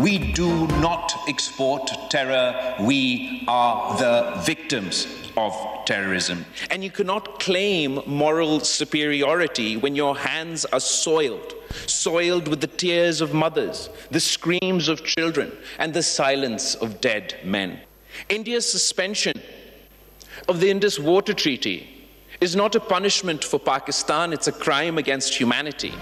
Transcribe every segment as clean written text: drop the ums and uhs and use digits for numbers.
We do not export terror. We are the victims of terrorism. And you cannot claim moral superiority when your hands are soiled with the tears of mothers, the screams of children, and the silence of dead men. India's suspension of the Indus Water Treaty is not a punishment for Pakistan, it's a crime against humanity.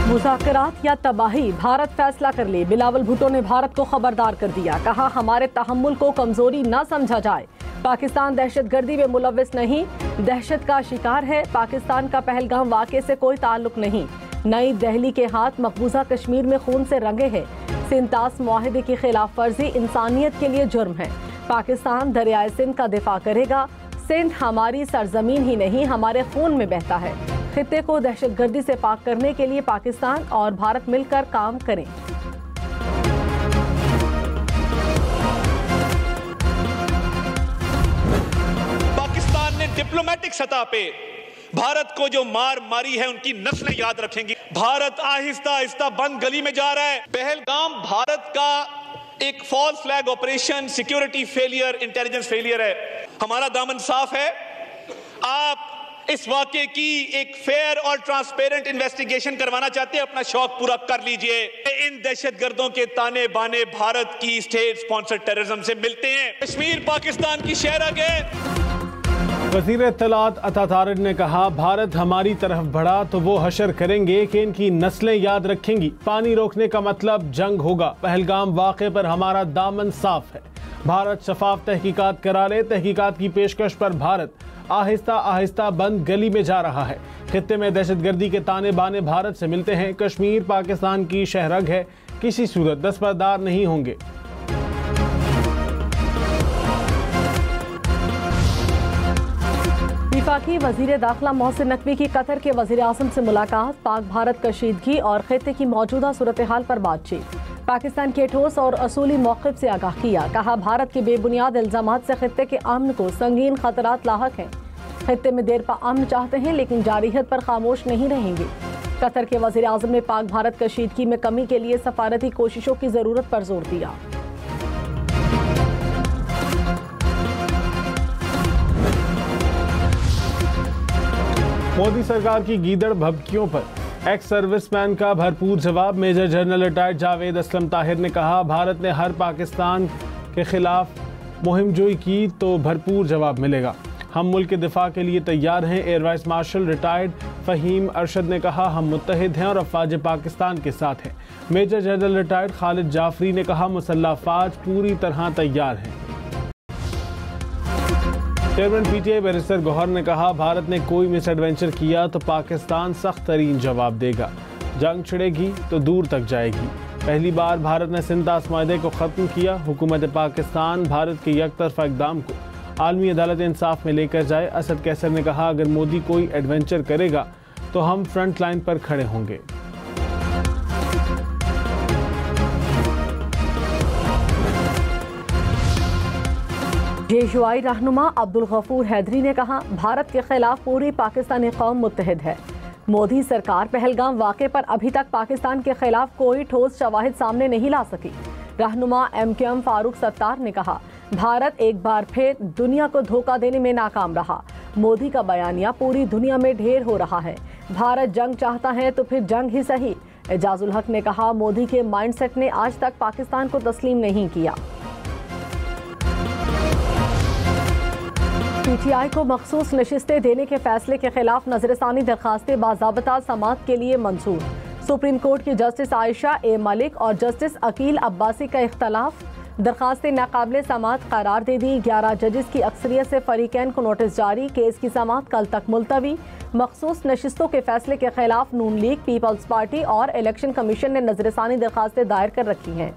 मुज़ाकरात या तबाही, भारत फैसला कर ले। बिलावल भुट्टो ने भारत को खबरदार कर दिया। कहा हमारे तहम्मुल को कमजोरी ना समझा जाए। पाकिस्तान दहशतगर्दी में मुलव्विस नहीं, दहशत का शिकार है। पाकिस्तान का पहलगाम वाक़े से कोई ताल्लुक नहीं। नई दिल्ली के हाथ मकबूजा कश्मीर में खून से रंगे हैं। सिंतास मुआहदे की खिलाफ वर्जी इंसानियत के लिए जुर्म है। पाकिस्तान दरियाए सिंध का दिफा करेगा। सिंध हमारी सरजमीन ही नहीं, हमारे खून में बहता है। खित्ते को दहशतगर्दी से पाक करने के लिए पाकिस्तान और भारत मिलकर काम करें। पाकिस्तान ने डिप्लोमेटिक सतह पे भारत को जो मार मारी है उनकी नस्लें याद रखेंगी। भारत आहिस्ता आहिस्ता बंद गली में जा रहा है। पहलगाम भारत का एक false flag operation, security failure, intelligence failure है। हमारा दामन साफ है। आप इस वाक़े की एक फेयर और ट्रांसपेरेंट इन्वेस्टिगेशन करवाना चाहते हैं, अपना शौक पूरा कर लीजिए। इन दहशतगर्दों के ताने बाने भारत की स्टेट स्पॉन्सर्ड टेररिज्म से मिलते हैं। कश्मीर पाकिस्तान की शहरग है। वज़ीर इत्तलात अता तारिक ने कहा भारत हमारी तरफ बढ़ा तो वो हशर करेंगे कि इनकी नस्लें याद रखेंगी। पानी रोकने का मतलब जंग होगा। पहलगाम वाक़े पर हमारा दामन साफ है। भारत शफाफ तहकीकात करा ले। तहकीकात की पेशकश पर भारत आहिस्ता आहिस्ता बंद गली में जा रहा है। खित्ते में दहशतगर्दी के ताने बाने भारत से मिलते हैं। कश्मीर पाकिस्तान की शहरग है, किसी सूरत दस्तबरदार नहीं होंगे। वफाकी वज़ीर दाखिला मोहसिन नकवी की कतर के वज़ीर आज़म से मुलाकात। पाक भारत कशीदगी और खित्ते की मौजूदा सूरत हाल पर बातचीत। पाकिस्तान के ठोस और असूली मौक़िफ़ से आगाह किया। कहा भारत के बेबुनियाद इल्ज़ामात से खित्ते के अमन को संगीन खतरात लाहक हैं। खित्ते में देर पा अमन चाहते हैं लेकिन जारियत पर खामोश नहीं रहेंगे। कतर के वज़ीर आज़म ने पाक भारत कशीदगी में कमी के लिए सफारती कोशिशों की ज़रूरत पर जोर दिया। मोदी सरकार की गीदड़ भभकियों पर एक्स सर्विसमैन का भरपूर जवाब। Major general retired Javed Aslam Tahir ने कहा भारत ने हर पाकिस्तान के खिलाफ मुहिमजोई की तो भरपूर जवाब मिलेगा। हम मुल्क के दिफा के लिए तैयार हैं। Air vice marshal retired Fahim Arshad ने कहा हम मुत्तहिद हैं और अफवाज पाकिस्तान के साथ हैं। Major general retired Khalid Jafri ने कहा मुसल्लह अफवाज पूरी तरह तैयार हैं। चेयरमैन पीटीआई बैरिस्टर गौहर ने कहा भारत ने कोई मिस एडवेंचर किया तो पाकिस्तान सख्त तरीन जवाब देगा। जंग छिड़ेगी तो दूर तक जाएगी। पहली बार भारत ने सिंतास मुआहदे को ख़त्म किया। हुकूमत पाकिस्तान भारत के यकतरफा इक़दाम को आलमी अदालत इंसाफ में लेकर जाए। असद कैसर ने कहा अगर मोदी कोई एडवेंचर करेगा तो हम फ्रंट लाइन पर खड़े होंगे। जेशुआई रहनुमा अब्दुल गफूर हैदरी ने कहा भारत के खिलाफ पूरी पाकिस्तानी कौम मुत्तहिद है। मोदी सरकार पहलगाम वाक़े पर अभी तक पाकिस्तान के खिलाफ कोई ठोस शवाहिद सामने नहीं ला सकी। रहनुमा MKM फारूक सत्तार ने कहा भारत एक बार फिर दुनिया को धोखा देने में नाकाम रहा। मोदी का बयानिया पूरी दुनिया में ढेर हो रहा है। भारत जंग चाहता है तो फिर जंग ही सही। एजाजुल हक ने कहा मोदी के माइंडसेट ने आज तक पाकिस्तान को तस्लीम नहीं किया। PTI को मखसूस नशिस्तें देने के फैसले के खिलाफ नजरसानी दरखास्तें बाज़ाबता समाअत के लिए मंजूर। सुप्रीम कोर्ट की जस्टिस आयशा A मलिक और जस्टिस अकील अब्बासी का इख्तलाफ। दरखास्तें नाकाबिले समाअत करार दे दी। 11 जजेस की अक्सरियत से फरीकैन को नोटिस जारी। केस की समाअत कल तक मुलतवी। मखसूस नशिस्तों के फैसले के खिलाफ नून लीग, पीपल्स पार्टी और इलेक्शन कमीशन ने नजरसानी दरखास्तें दायर कर रखी हैं।